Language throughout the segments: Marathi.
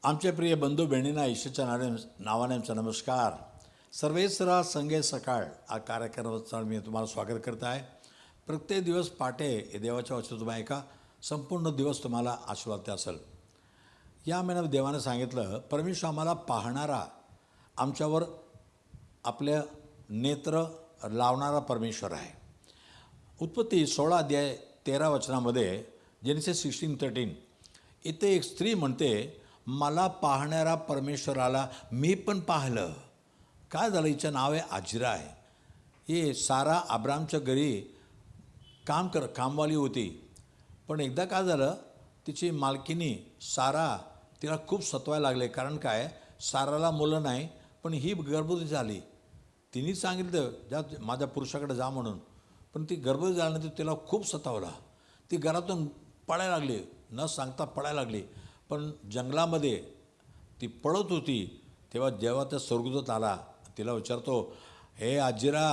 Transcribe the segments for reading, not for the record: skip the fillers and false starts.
आमचे प्रिय बंधू बहिणींना ईश्वरच्या नावाने आमचा नमस्कार. सर्वेसरा संगे सकाळ हा कार्यक्रमाचं मी तुम्हाला स्वागत करत आहे. प्रत्येक दिवस पहाटे हे देवाच्या वचन तुम्ही ऐका, संपूर्ण दिवस तुम्हाला आशीर्वाद असेल. या महिन्यात देवाने सांगितलं, परमेश्वर आम्हाला पाहणारा, आमच्यावर आपल्या नेत्र लावणारा परमेश्वर आहे. उत्पत्ती 16 अध्याय 13 वचनामध्ये जेनेसिस 16:13 इथे एक स्त्री म्हणते, मला पाहणारा परमेश्वराला मी पण पाहिलं. काय झालं? हिचं नाव आहे आजिरा आहे. ही सारा अब्रामच्या घरी कामवाली होती. पण एकदा काय झालं, तिची मालकीनी सारा तिला खूप सतवायला लागले. कारण काय, साराला मुलं नाही, पण ही गर्भवती झाली. तिने सांगितलं जा माझ्या पुरुषाकडे जा म्हणून, पण ती गर्भवती झाल्यानंतर तिला खूप सतावला. ती घरातून पळायला लागली, न सांगता पळायला लागली. पण जंगलामध्ये ती पळत होती, जेव्हा त्या स्वर्गदूत आला, तिला विचारतो, हे आजिरा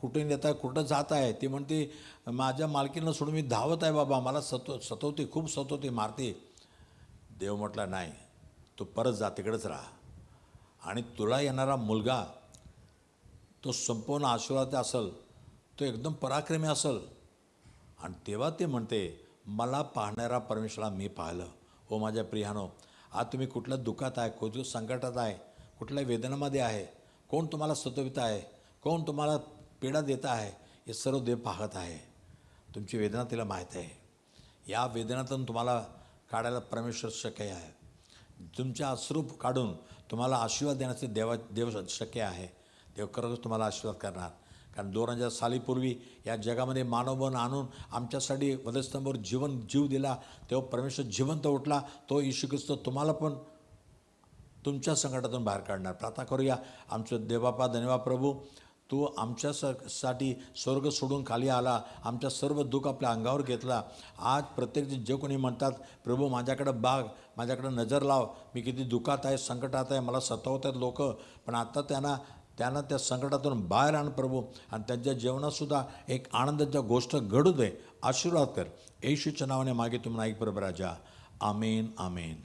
कुठून येत आहे, कुठं जात आहे? ती म्हणते, माझ्या मालकीनं सोडून मी धावत आहे बाबा, मला सतवते, खूप सतवते, मारते. देव म्हटला, नाही, तू परत जा, तिकडेच राहा, आणि तुला येणारा मुलगा तो संपूर्ण आशीर्वाद असेल, तो एकदम पराक्रमी असेल. आणि तेव्हा ते म्हणते, मला पाहणारा परमेश्वराला मी पाहिलं. हो माझ्या प्रियानो, आज तुम्ही कुठल्या दुःखात आहे, कुठल्या संकटात आहे, कुठल्या वेदनामध्ये आहे, कोण तुम्हाला सतवित आहे, कोण तुम्हाला पीडा देत आहे, हे सर्व देव पाहत आहे. तुमची वेदना तिला माहीत आहे. या वेदनातून तुम्हाला काढायला परमेश्वर शक्य आहे. तुमच्या अश्रू काढून तुम्हाला आशीर्वाद देण्याचे देव शक्य आहे. देव खरंच तुम्हाला आशीर्वाद करणार. कारण 2000 सालीपूर्वी या जगामध्ये मानवबन आणून आमच्यासाठी वधस्तंभावर जीव दिला. तेव्हा परमेश्वर जिवंत उठला. तो येशू ख्रिस्त तुम्हाला पण तुमच्या संकटातून बाहेर काढणार. प्रार्थना करूया. आमचं देवबापा, धन्यवाद प्रभू, तू आमच्यासाठी स्वर्ग सोडून खाली आला, आमच्या सर्व दुःख आपल्या अंगावर घेतला. आज प्रत्येक जे कोणी म्हणतात, प्रभू माझ्याकडं माझ्याकडं नजर लाव, मी किती दुःखात आहे, संकटात आहे, मला सतावत आहेत लोक, पण आता त्यांना त्या संकटातून बाहेर आण प्रभू, आणि त्यांच्या जीवनातसुद्धा एक आनंदाच्या गोष्ट घडू दे. आशीर्वाद कर. येशूच्या नावाने मागे तुम्हाला ऐक प्रभू राजा. आमेन, आमेन.